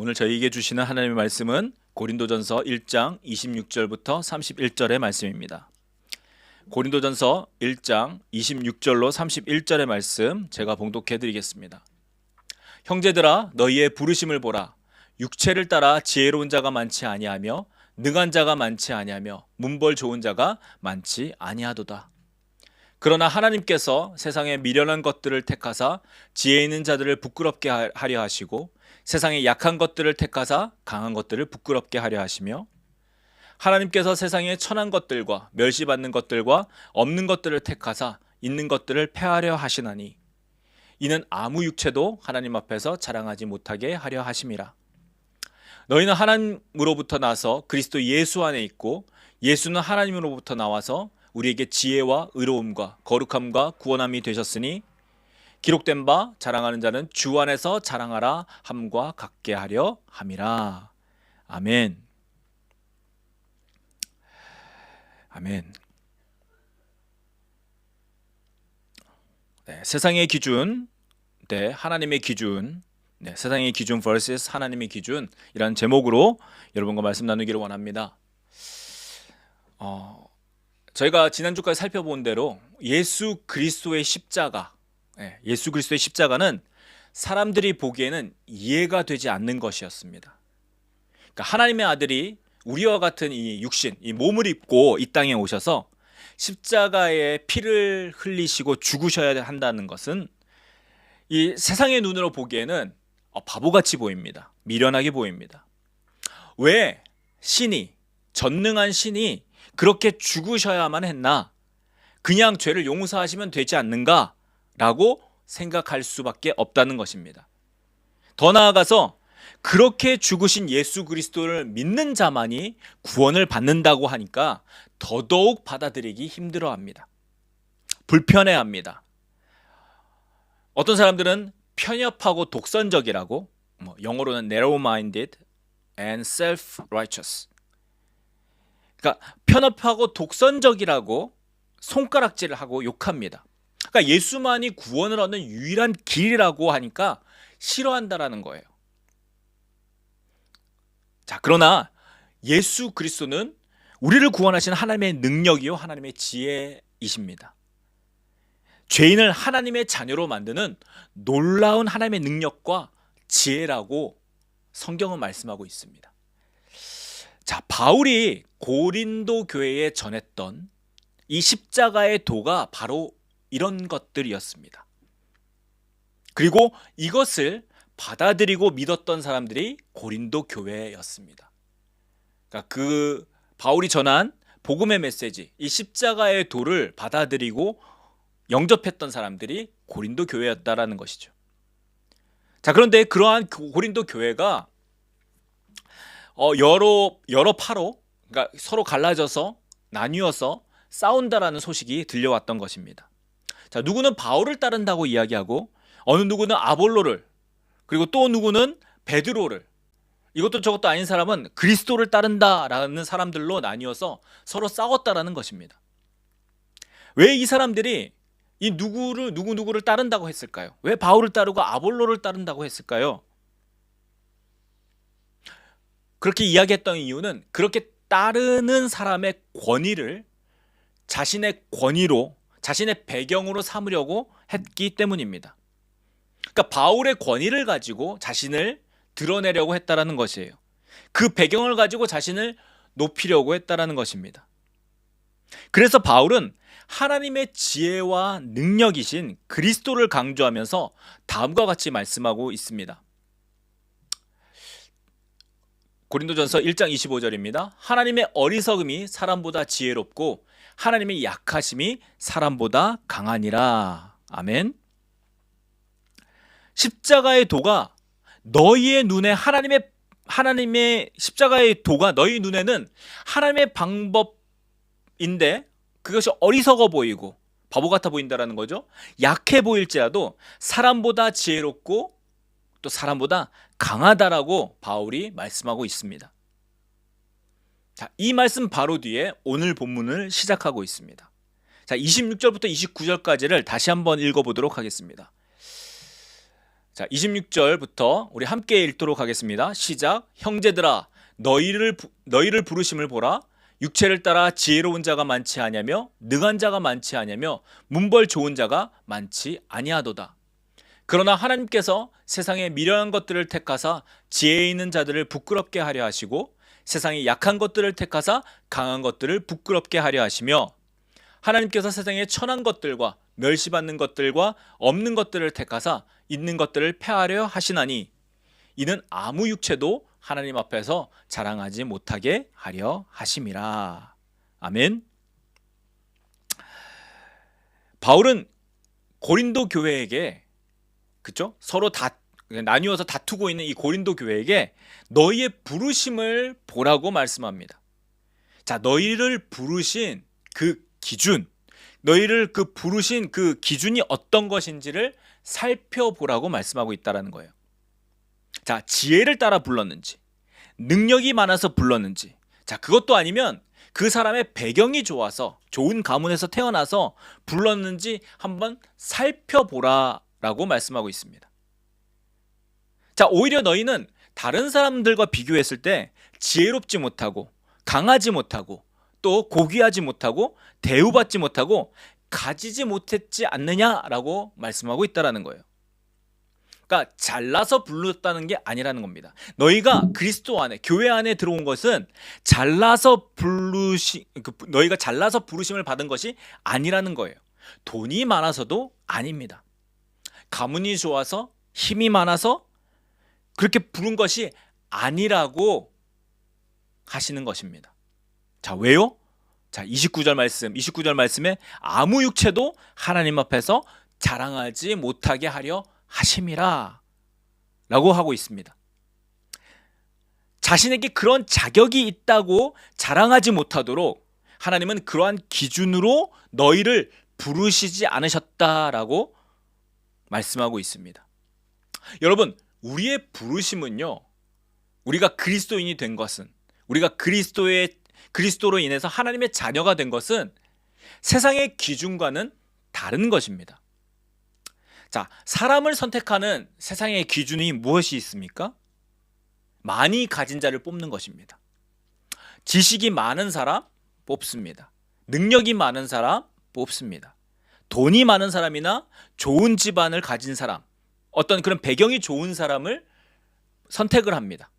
오늘 저희에게 주시는 하나님의 말씀은 고린도전서 1장 26절부터 31절의 말씀입니다. 고린도전서 1장 26절로 31절의 말씀 제가 봉독해 드리겠습니다. 형제들아, 너희의 부르심을 보라. 육체를 따라 지혜로운 자가 많지 아니하며 능한 자가 많지 아니하며 문벌 좋은 자가 많지 아니하도다. 그러나 하나님께서 세상의 미련한 것들을 택하사 지혜 있는 자들을 부끄럽게 하려 하시고 세상의 약한 것들을 택하사 강한 것들을 부끄럽게 하려 하시며 하나님께서 세상의 천한 것들과 멸시받는 것들과 없는 것들을 택하사 있는 것들을 폐하려 하시나니 이는 아무 육체도 하나님 앞에서 자랑하지 못하게 하려 하심이라. 너희는 하나님으로부터 나서 그리스도 예수 안에 있고 예수는 하나님으로부터 나와서 우리에게 지혜와 의로움과 거룩함과 구원함이 되셨으니 기록된 바 자랑하는 자는 주 안에서 자랑하라 함과 같게 하려 함이라. 아멘. 아멘. 세상의 기준, 하나님의 기준, 세상의 기준 vs 하나님의 기준, 이라는 제목으로 여러분과 말씀 나누기를 원합니다. 저희가 지난주까지 살펴본 대로 예수 그리스도의 십자가, 예수 그리스도의 십자가는 사람들이 보기에는 이해가 되지 않는 것이었습니다. 그러니까 하나님의 아들이 우리와 같은 이 육신, 이 몸을 입고 이 땅에 오셔서 십자가에 피를 흘리시고 죽으셔야 한다는 것은 이 세상의 눈으로 보기에는 바보같이 보입니다. 미련하게 보입니다. 왜 신이, 전능한 신이 그렇게 죽으셔야만 했나? 그냥 죄를 용서하시면 되지 않는가? 라고 생각할 수밖에 없다는 것입니다. 더 나아가서 그렇게 죽으신 예수 그리스도를 믿는 자만이 구원을 받는다고 하니까 더더욱 받아들이기 힘들어합니다. 불편해합니다. 어떤 사람들은 편협하고 독선적이라고, 영어로는 narrow-minded and self-righteous, 그러니까 편협하고 독선적이라고 손가락질을 하고 욕합니다. 그러니까 예수만이 구원을 얻는 유일한 길이라고 하니까 싫어한다라는 거예요. 자, 그러나 예수 그리스도는 우리를 구원하신 하나님의 능력이요 하나님의 지혜이십니다. 죄인을 하나님의 자녀로 만드는 놀라운 하나님의 능력과 지혜라고 성경은 말씀하고 있습니다. 자, 바울이 고린도 교회에 전했던 이 십자가의 도가 바로 이런 것들이었습니다. 그리고 이것을 받아들이고 믿었던 사람들이 고린도 교회였습니다. 그러니까 그 바울이 전한 복음의 메시지, 이 십자가의 도를 받아들이고 영접했던 사람들이 고린도 교회였다라는 것이죠. 자, 그런데 그러한 고린도 교회가 여러 파로, 그러니까 서로 갈라져서 나뉘어서 싸운다라는 소식이 들려왔던 것입니다. 자, 누구는 바울을 따른다고 이야기하고 어느 누구는 아볼로를, 그리고 또 누구는 베드로를, 이것도 저것도 아닌 사람은 그리스도를 따른다라는 사람들로 나뉘어서 서로 싸웠다라는 것입니다. 왜 이 사람들이 이 누구를 따른다고 했을까요? 왜 바울을 따르고 아볼로를 따른다고 했을까요? 그렇게 이야기했던 이유는 그렇게 따르는 사람의 권위를 자신의 권위로, 자신의 배경으로 삼으려고 했기 때문입니다. 그러니까 바울의 권위를 가지고 자신을 드러내려고 했다라는 것이에요. 그 배경을 가지고 자신을 높이려고 했다라는 것입니다. 그래서 바울은 하나님의 지혜와 능력이신 그리스도를 강조하면서 다음과 같이 말씀하고 있습니다. 고린도전서 1장 25절입니다. 하나님의 어리석음이 사람보다 지혜롭고 하나님의 약하심이 사람보다 강하니라. 아멘. 십자가의 도가 너희의 눈에 하나님의 십자가의 도가 너희 눈에는 하나님의 방법인데 그것이 어리석어 보이고 바보 같아 보인다라는 거죠. 약해 보일지라도 사람보다 지혜롭고 또 사람보다 강하다라고 바울이 말씀하고 있습니다. 자, 이 말씀 바로 뒤에 오늘 본문을 시작하고 있습니다. 자, 26절부터 29절까지를 다시 한번 읽어보도록 하겠습니다. 자, 26절부터 우리 함께 읽도록 하겠습니다. 시작. 형제들아, 너희를 부르심을 보라. 육체를 따라 지혜로운 자가 많지 아니하며 능한 자가 많지 아니하며 문벌 좋은 자가 많지 아니하도다. 그러나 하나님께서 세상의 미련한 것들을 택하사 지혜 있는 자들을 부끄럽게 하려 하시고 세상의 약한 것들을 택하사 강한 것들을 부끄럽게 하려 하시며 하나님께서 세상의 천한 것들과 멸시받는 것들과 없는 것들을 택하사 있는 것들을 폐하려 하시나니 이는 아무 육체도 하나님 앞에서 자랑하지 못하게 하려 하심이라. 아멘. 바울은 고린도 교회에게, 그렇죠? 서로 나뉘어서 다투고 있는 이 고린도 교회에게 너희의 부르심을 보라고 말씀합니다. 자, 너희를 부르신 그 기준, 너희를 부르신 그 기준이 어떤 것인지를 살펴보라고 말씀하고 있다는 거예요. 자, 지혜를 따라 불렀는지, 능력이 많아서 불렀는지, 자, 그것도 아니면 그 사람의 배경이 좋아서 좋은 가문에서 태어나서 불렀는지 한번 살펴보라라고 말씀하고 있습니다. 자, 오히려 너희는 다른 사람들과 비교했을 때 지혜롭지 못하고 강하지 못하고 또 고귀하지 못하고 대우받지 못하고 가지지 못했지 않느냐라고 말씀하고 있다는 거예요. 그러니까 잘나서 불렀다는 게 아니라는 겁니다. 너희가 그리스도 안에, 교회 안에 들어온 것은 너희가 잘나서 부르심을 받은 것이 아니라는 거예요. 돈이 많아서도 아닙니다. 가문이 좋아서 힘이 많아서 그렇게 부른 것이 아니라고 하시는 것입니다. 자, 왜요? 자, 29절 말씀에 아무 육체도 하나님 앞에서 자랑하지 못하게 하려 하심이라 라고 하고 있습니다. 자신에게 그런 자격이 있다고 자랑하지 못하도록 하나님은 그러한 기준으로 너희를 부르시지 않으셨다라고 말씀하고 있습니다. 여러분, 우리의 부르심은요, 우리가 그리스도인이 된 것은, 우리가 그리스도로 인해서 하나님의 자녀가 된 것은 세상의 기준과는 다른 것입니다. 자, 사람을 선택하는 세상의 기준이 무엇이 있습니까? 많이 가진 자를 뽑는 것입니다. 지식이 많은 사람 뽑습니다. 능력이 많은 사람 뽑습니다. 돈이 많은 사람이나 좋은 집안을 가진 사람, 어떤 그런 배경이 좋은 사람을 선택을 합니다.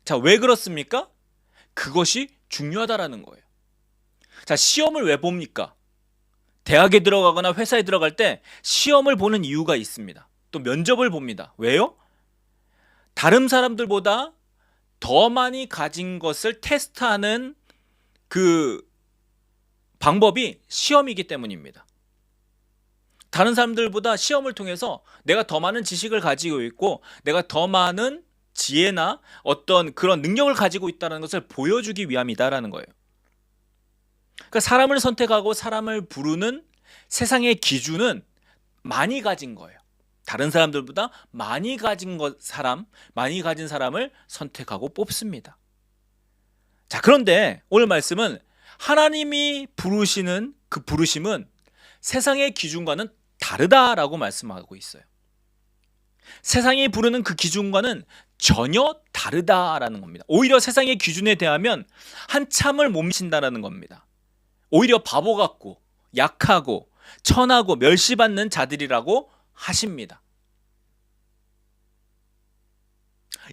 자, 왜 그렇습니까? 그것이 중요하다라는 거예요. 자, 시험을 왜 봅니까? 대학에 들어가거나 회사에 들어갈 때 시험을 보는 이유가 있습니다. 또 면접을 봅니다. 왜요? 다른 사람들보다 더 많이 가진 것을 테스트하는 그 방법이 시험이기 때문입니다. 다른 사람들보다 시험을 통해서 내가 더 많은 지식을 가지고 있고 내가 더 많은 지혜나 어떤 그런 능력을 가지고 있다는 것을 보여주기 위함이다라는 거예요. 그러니까 사람을 선택하고 사람을 부르는 세상의 기준은 많이 가진 거예요. 다른 사람들보다 많이 가진 사람을 선택하고 뽑습니다. 자, 그런데 오늘 말씀은 하나님이 부르시는 그 부르심은 세상의 기준과는 다르다라고 말씀하고 있어요. 세상이 부르는 그 기준과는 전혀 다르다라는 겁니다. 오히려 세상의 기준에 대하면 한참을 못 미친다라는 겁니다. 오히려 바보 같고 약하고 천하고 멸시받는 자들이라고 하십니다.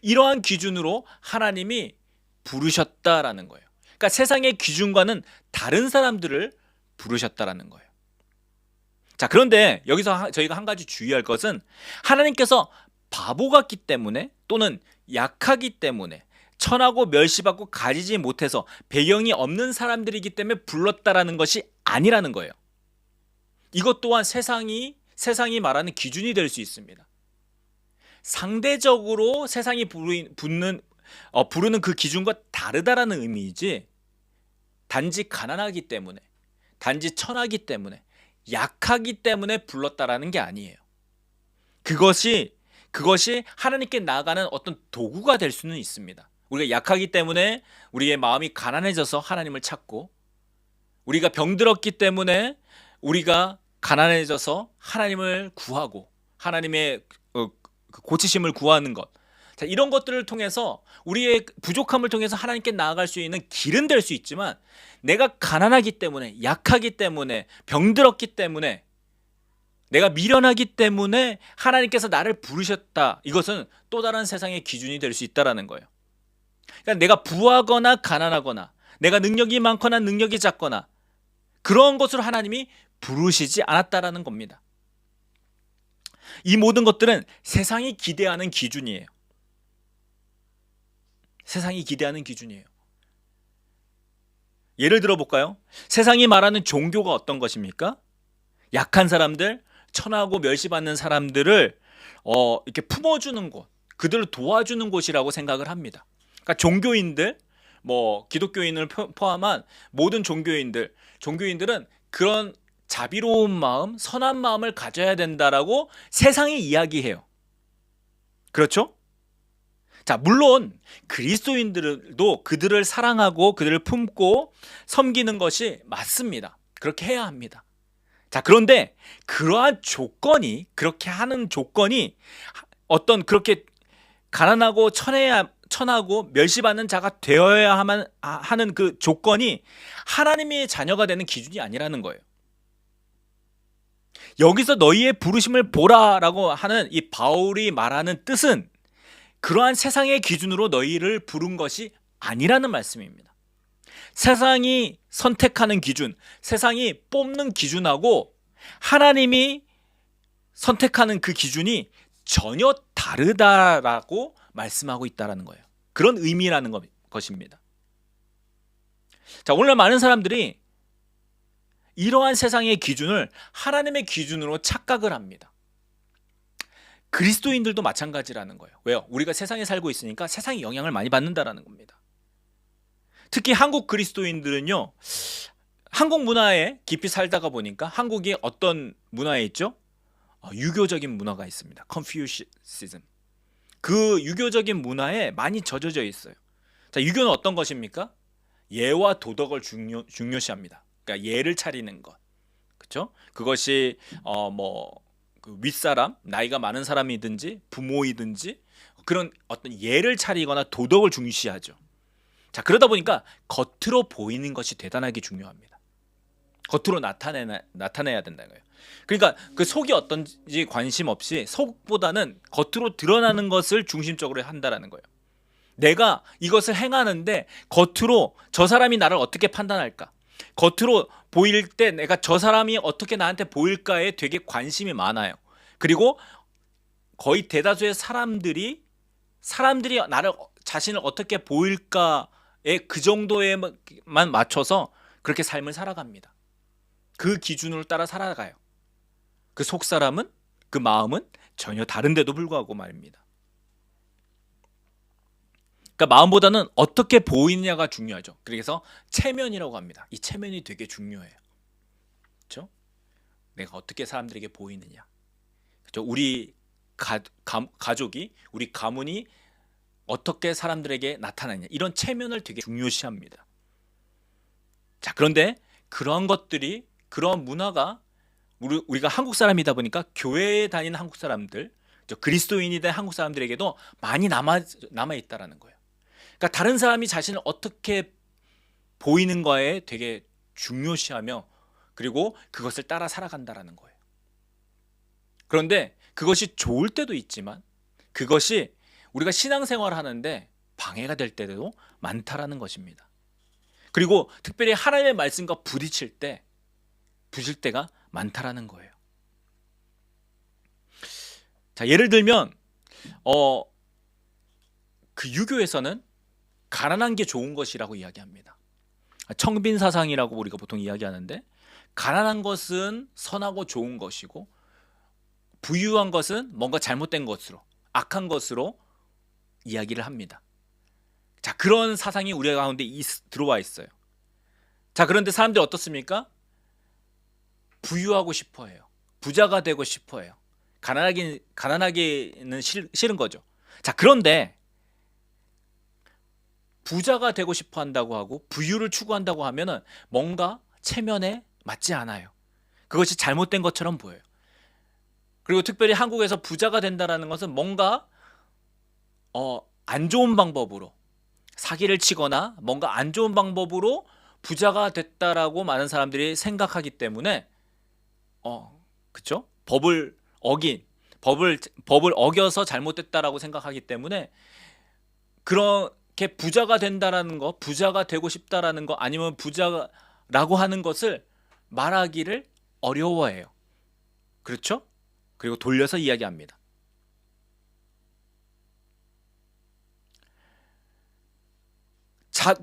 이러한 기준으로 하나님이 부르셨다라는 거예요. 그러니까 세상의 기준과는 다른 사람들을 부르셨다라는 거예요. 자, 그런데 여기서 저희가 한 가지 주의할 것은 하나님께서 바보 같기 때문에 또는 약하기 때문에 천하고 멸시받고 가지지 못해서 배경이 없는 사람들이기 때문에 불렀다라는 것이 아니라는 거예요. 이것 또한 세상이 말하는 기준이 될 수 있습니다. 상대적으로 세상이 부르는 그 기준과 다르다라는 의미이지 단지 가난하기 때문에, 단지 천하기 때문에, 약하기 때문에 불렀다라는 게 아니에요. 그것이 하나님께 나아가는 어떤 도구가 될 수는 있습니다. 우리가 약하기 때문에 우리의 마음이 가난해져서 하나님을 찾고, 우리가 병들었기 때문에 우리가 가난해져서 하나님을 구하고 하나님의 그 고치심을 구하는 것. 자, 이런 것들을 통해서 우리의 부족함을 통해서 하나님께 나아갈 수 있는 길은 될 수 있지만 내가 가난하기 때문에, 약하기 때문에, 병들었기 때문에, 내가 미련하기 때문에 하나님께서 나를 부르셨다. 이것은 또 다른 세상의 기준이 될 수 있다라는 거예요. 그러니까 내가 부하거나 가난하거나 내가 능력이 많거나 능력이 작거나 그런 것으로 하나님이 부르시지 않았다라는 겁니다. 이 모든 것들은 세상이 기대하는 기준이에요. 세상이 기대하는 기준이에요. 예를 들어 볼까요? 세상이 말하는 종교가 어떤 것입니까? 약한 사람들, 천하고 멸시받는 사람들을 이렇게 품어주는 곳, 그들을 도와주는 곳이라고 생각을 합니다. 그러니까 종교인들, 뭐 기독교인을 포함한 모든 종교인들은 그런 자비로운 마음, 선한 마음을 가져야 된다라고 세상이 이야기해요. 그렇죠? 자, 물론 그리스도인들도 그들을 사랑하고 그들을 품고 섬기는 것이 맞습니다. 그렇게 해야 합니다. 자, 그런데 그러한 조건이, 그렇게 하는 조건이 어떤 그렇게 가난하고 천하고 멸시받는 자가 되어야 하는 그 조건이 하나님의 자녀가 되는 기준이 아니라는 거예요. 여기서 너희의 부르심을 보라라고 하는 이 바울이 말하는 뜻은 그러한 세상의 기준으로 너희를 부른 것이 아니라는 말씀입니다. 세상이 선택하는 기준, 세상이 뽑는 기준하고 하나님이 선택하는 그 기준이 전혀 다르다라고 말씀하고 있다는 거예요. 그런 의미라는 것입니다. 자, 오늘 많은 사람들이 이러한 세상의 기준을 하나님의 기준으로 착각을 합니다. 그리스도인들도 마찬가지라는 거예요. 왜요? 우리가 세상에 살고 있으니까 세상의 영향을 많이 받는다라는 겁니다. 특히 한국 그리스도인들은요, 한국 문화에 깊이 살다가 보니까 한국이 어떤 문화에 있죠? 유교적인 문화가 있습니다. 컨퓨시즘. 그 유교적인 문화에 많이 젖어져 있어요. 자, 유교는 어떤 것입니까? 예와 도덕을 중요시합니다. 그러니까 예를 차리는 것, 그렇죠? 그것이 그 윗사람, 나이가 많은 사람이든지 부모이든지 그런 어떤 예를 차리거나 도덕을 중시하죠. 자, 그러다 보니까 겉으로 보이는 것이 대단하게 중요합니다. 겉으로 나타내야 된다는 거예요. 그러니까 그 속이 어떤지 관심 없이 속보다는 겉으로 드러나는 것을 중심적으로 한다라는 거예요. 내가 이것을 행하는데 겉으로 저 사람이 나를 어떻게 판단할까? 겉으로 보일 때 내가 저 사람이 어떻게 나한테 보일까에 되게 관심이 많아요. 그리고 거의 대다수의 사람들이 자신을 어떻게 보일까에 그 정도에만 맞춰서 그렇게 삶을 살아갑니다. 그 기준으로 따라 살아가요. 그 속사람은, 그 마음은 전혀 다른데도 불구하고 말입니다. 그러니까 마음보다는 어떻게 보이느냐가 중요하죠. 그래서 체면이라고 합니다. 이 체면이 되게 중요해요. 그렇죠? 내가 어떻게 사람들에게 보이느냐. 그렇죠? 우리 가족이, 우리 가문이 어떻게 사람들에게 나타나냐. 이런 체면을 되게 중요시합니다. 자, 그런데 그런 것들이, 그런 문화가 우리가 한국 사람이다 보니까 교회에 다니는 한국 사람들, 그리스도인이 된 한국 사람들에게도 많이 남아 있다라는 거예요. 그러니까 다른 사람이 자신을 어떻게 보이는 거에 되게 중요시하며 그리고 그것을 따라 살아간다라는 거예요. 그런데 그것이 좋을 때도 있지만 그것이 우리가 신앙생활을 하는데 방해가 될 때도 많다라는 것입니다. 그리고 특별히 하나님의 말씀과 부딪힐 때가 많다라는 거예요. 자, 예를 들면 그 유교에서는 가난한 게 좋은 것이라고 이야기합니다. 청빈사상이라고 우리가 보통 이야기하는데 가난한 것은 선하고 좋은 것이고 부유한 것은 뭔가 잘못된 것으로, 악한 것으로 이야기를 합니다. 자, 그런 사상이 우리 가운데 들어와 있어요. 자, 그런데 사람들이 어떻습니까? 부유하고 싶어해요. 부자가 되고 싶어해요. 가난하기는 싫은 거죠. 자, 그런데 부자가 되고 싶어 한다고 하고 부유를 추구한다고 하면은 뭔가 체면에 맞지 않아요. 그것이 잘못된 것처럼 보여요. 그리고 특별히 한국에서 부자가 된다라는 것은 뭔가 안 좋은 방법으로 사기를 치거나 뭔가 안 좋은 방법으로 부자가 됐다라고 많은 사람들이 생각하기 때문에 그쵸? 법을 어겨서 잘못됐다라고 생각하기 때문에 그렇게 부자가 된다라는 거, 부자가 되고 싶다라는 거, 아니면 부자라고 하는 것을 말하기를 어려워해요. 그렇죠? 그리고 돌려서 이야기합니다.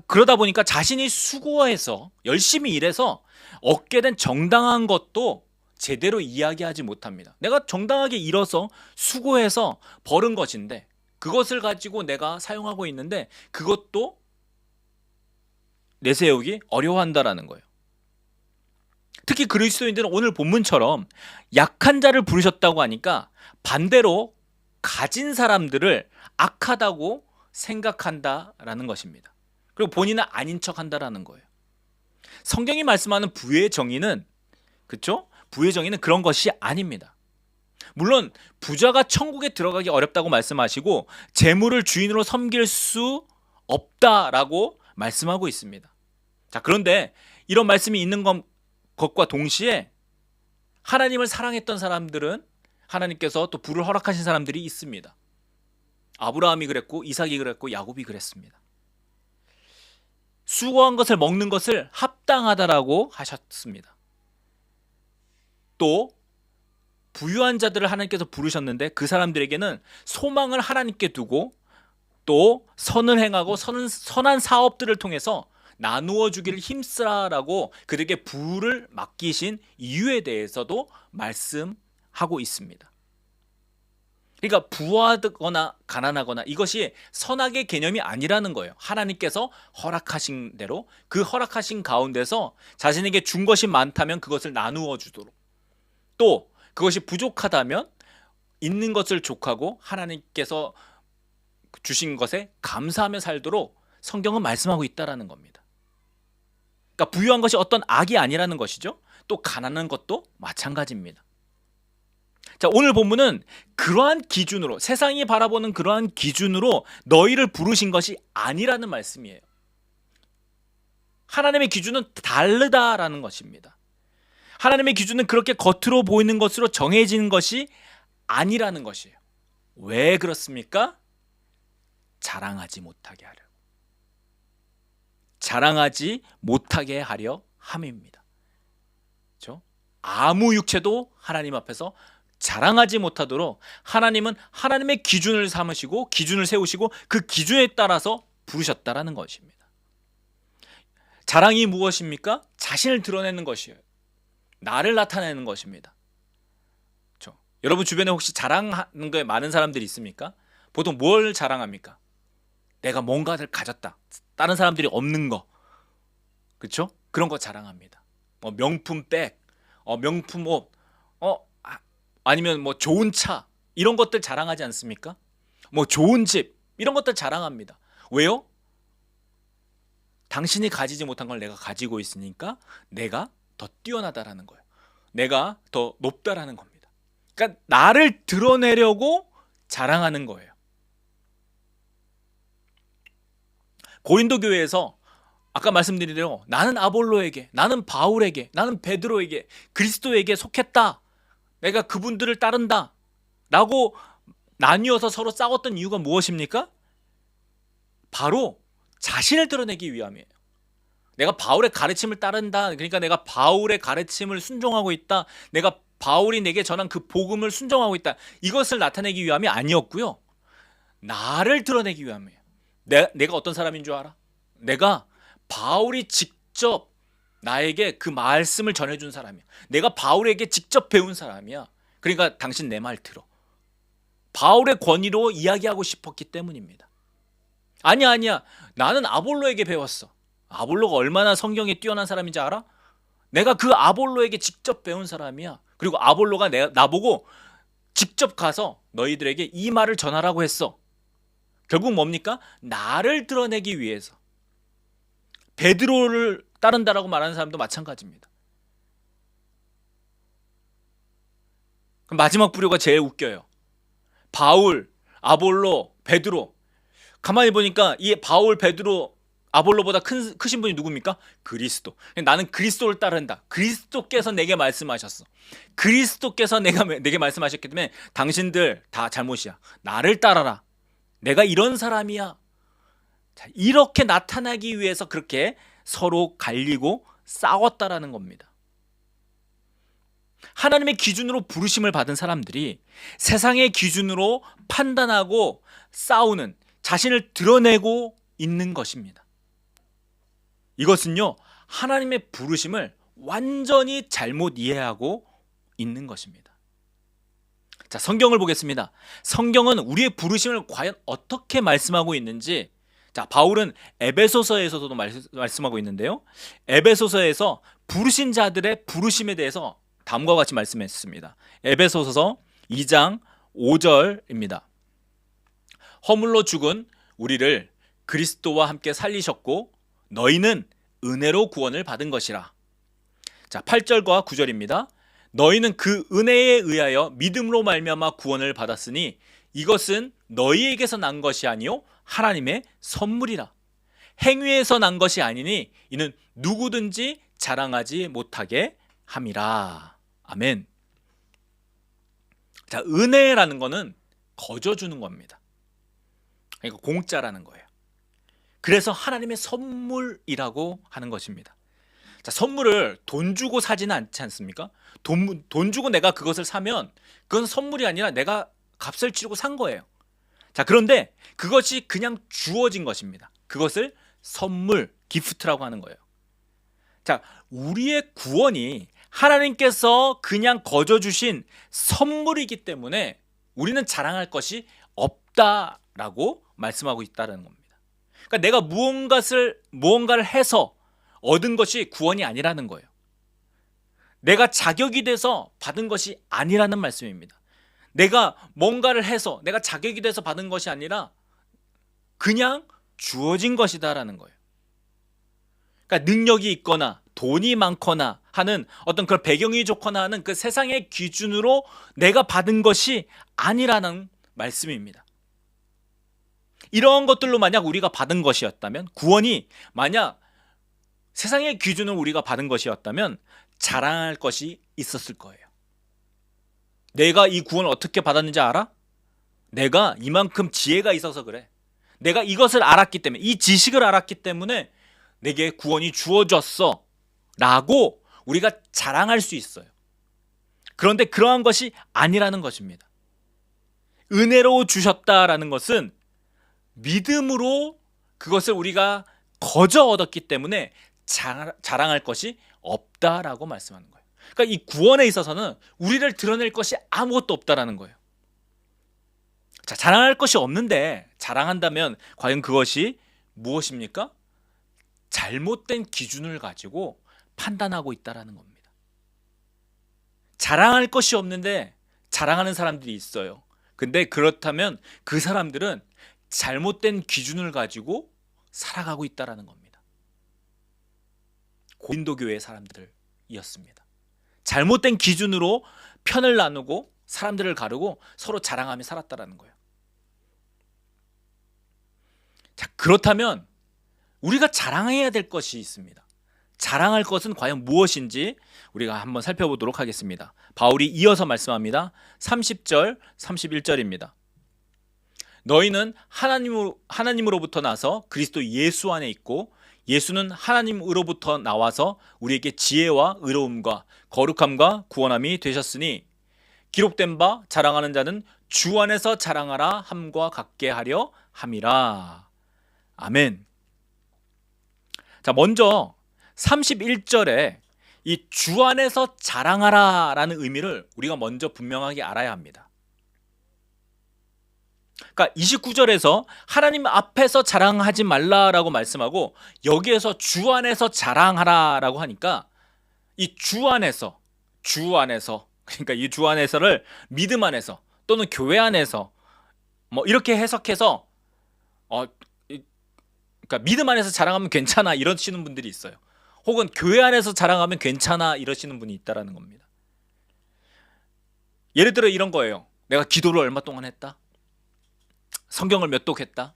그러다 보니까 자신이 수고해서 열심히 일해서 얻게 된 정당한 것도 제대로 이야기하지 못합니다. 내가 정당하게 일어서 수고해서 벌은 것인데 그것을 가지고 내가 사용하고 있는데 그것도 내세우기 어려워한다라는 거예요. 특히 그리스도인들은 오늘 본문처럼 약한 자를 부르셨다고 하니까 반대로 가진 사람들을 악하다고 생각한다라는 것입니다. 그리고 본인은 아닌 척한다라는 거예요. 성경이 말씀하는 부의 정의는, 그렇죠? 부의 정의는 그런 것이 아닙니다. 물론 부자가 천국에 들어가기 어렵다고 말씀하시고 재물을 주인으로 섬길 수 없다라고 말씀하고 있습니다. 자, 그런데 이런 말씀이 있는 것과 동시에 하나님을 사랑했던 사람들은 하나님께서 또 부를 허락하신 사람들이 있습니다. 아브라함이 그랬고 이삭이 그랬고 야곱이 그랬습니다. 수고한 것을 먹는 것을 합당하다라고 하셨습니다. 또 부유한 자들을 하나님께서 부르셨는데 그 사람들에게는 소망을 하나님께 두고 또 선을 행하고 선한 사업들을 통해서 나누어 주기를 힘쓰라라고 그들에게 부를 맡기신 이유에 대해서도 말씀하고 있습니다. 그러니까 부하거나 가난하거나 이것이 선악의 개념이 아니라는 거예요. 하나님께서 허락하신 대로 그 허락하신 가운데서 자신에게 준 것이 많다면 그것을 나누어 주도록, 또 그것이 부족하다면 있는 것을 족하고 하나님께서 주신 것에 감사하며 살도록 성경은 말씀하고 있다라는 겁니다. 그러니까 부유한 것이 어떤 악이 아니라는 것이죠. 또 가난한 것도 마찬가지입니다. 자, 오늘 본문은 그러한 기준으로, 세상이 바라보는 그러한 기준으로 너희를 부르신 것이 아니라는 말씀이에요. 하나님의 기준은 다르다라는 것입니다. 하나님의 기준은 그렇게 겉으로 보이는 것으로 정해지는 것이 아니라는 것이에요. 왜 그렇습니까? 자랑하지 못하게 하려. 자랑하지 못하게 하려 함입니다. 그렇죠? 아무 육체도 하나님 앞에서 자랑하지 못하도록 하나님은 하나님의 기준을 삼으시고 기준을 세우시고 그 기준에 따라서 부르셨다라는 것입니다. 자랑이 무엇입니까? 자신을 드러내는 것이에요. 나를 나타내는 것입니다. 그렇죠? 여러분 주변에 혹시 자랑하는 거에 많은 사람들이 있습니까? 보통 뭘 자랑합니까? 내가 뭔가를 가졌다. 다른 사람들이 없는 거. 그렇죠? 그런 거 자랑합니다. 명품 백, 명품 옷, 아니면 뭐 좋은 차, 이런 것들 자랑하지 않습니까? 뭐 좋은 집, 이런 것들 자랑합니다. 왜요? 당신이 가지지 못한 걸 내가 가지고 있으니까 내가 더 뛰어나다라는 거예요. 내가 더 높다라는 겁니다. 그러니까 나를 드러내려고 자랑하는 거예요. 고린도 교회에서 아까 말씀드린 대로 나는 아볼로에게, 나는 바울에게, 나는 베드로에게, 그리스도에게 속했다. 내가 그분들을 따른다. 라고 나뉘어서 서로 싸웠던 이유가 무엇입니까? 바로 자신을 드러내기 위함이에요. 내가 바울의 가르침을 따른다. 그러니까 내가 바울의 가르침을 순종하고 있다. 내가 바울이 내게 전한 그 복음을 순종하고 있다. 이것을 나타내기 위함이 아니었고요. 나를 드러내기 위함이에요. 내가 어떤 사람인 줄 알아? 내가 바울이 직접 나에게 그 말씀을 전해준 사람이야. 내가 바울에게 직접 배운 사람이야. 그러니까 당신 내 말 들어. 바울의 권위로 이야기하고 싶었기 때문입니다. 아니야. 나는 아볼로에게 배웠어. 아볼로가 얼마나 성경에 뛰어난 사람인지 알아? 내가 그 아볼로에게 직접 배운 사람이야. 그리고 아볼로가 나보고 직접 가서 너희들에게 이 말을 전하라고 했어. 결국 뭡니까? 나를 드러내기 위해서. 베드로를 따른다라고 말하는 사람도 마찬가지입니다. 마지막 부류가 제일 웃겨요. 바울, 아볼로, 베드로. 가만히 보니까 이 바울, 베드로, 아볼로보다 크신 분이 누굽니까? 그리스도. 나는 그리스도를 따른다. 그리스도께서 내게 말씀하셨어. 그리스도께서 내게 말씀하셨기 때문에 당신들 다 잘못이야. 나를 따라라. 내가 이런 사람이야. 자, 이렇게 나타나기 위해서 그렇게 서로 갈리고 싸웠다라는 겁니다. 하나님의 기준으로 부르심을 받은 사람들이 세상의 기준으로 판단하고 싸우는, 자신을 드러내고 있는 것입니다. 이것은요, 하나님의 부르심을 완전히 잘못 이해하고 있는 것입니다. 자, 성경을 보겠습니다. 성경은 우리의 부르심을 과연 어떻게 말씀하고 있는지, 자, 바울은 에베소서에서도 말씀하고 있는데요. 에베소서에서 부르신 자들의 부르심에 대해서 다음과 같이 말씀했습니다. 에베소서 2장 5절입니다. 허물로 죽은 우리를 그리스도와 함께 살리셨고 너희는 은혜로 구원을 받은 것이라. 자, 8절과 9절입니다. 너희는 그 은혜에 의하여 믿음으로 말미암아 구원을 받았으니 이것은 너희에게서 난 것이 아니요 하나님의 선물이라. 행위에서 난 것이 아니니 이는 누구든지 자랑하지 못하게 함이라. 아멘. 자, 은혜라는 거는 거저 주는 겁니다. 그러니까 공짜라는 거예요. 그래서 하나님의 선물이라고 하는 것입니다. 자, 선물을 돈 주고 사지는 않지 않습니까? 돈 주고 내가 그것을 사면 그건 선물이 아니라 내가 값을 치르고 산 거예요. 자, 그런데 그것이 그냥 주어진 것입니다. 그것을 선물, 기프트라고 하는 거예요. 자, 우리의 구원이 하나님께서 그냥 거저 주신 선물이기 때문에 우리는 자랑할 것이 없다라고 말씀하고 있다는 겁니다. 그러니까 내가 무언가를 해서 얻은 것이 구원이 아니라는 거예요. 내가 자격이 돼서 받은 것이 아니라는 말씀입니다. 내가 뭔가를 해서 내가 자격이 돼서 받은 것이 아니라 그냥 주어진 것이다라는 거예요. 그러니까 능력이 있거나 돈이 많거나 하는 어떤 그런 배경이 좋거나 하는 그 세상의 기준으로 내가 받은 것이 아니라는 말씀입니다. 이런 것들로 만약 우리가 받은 것이었다면, 구원이 만약 세상의 기준으로 우리가 받은 것이었다면 자랑할 것이 있었을 거예요. 내가 이 구원을 어떻게 받았는지 알아? 내가 이만큼 지혜가 있어서 그래. 내가 이것을 알았기 때문에, 이 지식을 알았기 때문에 내게 구원이 주어졌어 라고 우리가 자랑할 수 있어요. 그런데 그러한 것이 아니라는 것입니다. 은혜로 주셨다라는 것은 믿음으로 그것을 우리가 거저 얻었기 때문에 자랑할 것이 없다라고 말씀하는 거예요. 그러니까 이 구원에 있어서는 우리를 드러낼 것이 아무것도 없다라는 거예요. 자, 자랑할 것이 없는데 자랑한다면 과연 그것이 무엇입니까? 잘못된 기준을 가지고 판단하고 있다라는 겁니다. 자랑할 것이 없는데 자랑하는 사람들이 있어요. 근데 그렇다면 그 사람들은 잘못된 기준을 가지고 살아가고 있다라는 겁니다. 고린도 교회의 사람들이었습니다. 잘못된 기준으로 편을 나누고 사람들을 가르고 서로 자랑하며 살았다라는 거예요. 자, 그렇다면 우리가 자랑해야 될 것이 있습니다. 자랑할 것은 과연 무엇인지 우리가 한번 살펴보도록 하겠습니다. 바울이 이어서 말씀합니다. 30절, 31절입니다. 너희는 하나님으로부터 나서 그리스도 예수 안에 있고 예수는 하나님으로부터 나와서 우리에게 지혜와 의로움과 거룩함과 구원함이 되셨으니 기록된 바 자랑하는 자는 주 안에서 자랑하라 함과 같게 하려 함이라. 아멘. 자, 먼저 31절에 이 주 안에서 자랑하라 라는 의미를 우리가 먼저 분명하게 알아야 합니다. 그러니까 29절에서 하나님 앞에서 자랑하지 말라라고 말씀하고 여기에서 주 안에서 자랑하라라고 하니까 이 주 안에서 그러니까 이 주 안에서를 믿음 안에서 또는 교회 안에서 뭐 이렇게 해석해서 그러니까 믿음 안에서 자랑하면 괜찮아 이러시는 분들이 있어요. 혹은 교회 안에서 자랑하면 괜찮아 이러시는 분이 있다라는 겁니다. 예를 들어 이런 거예요. 내가 기도를 얼마 동안 했다. 성경을 몇 독 했다.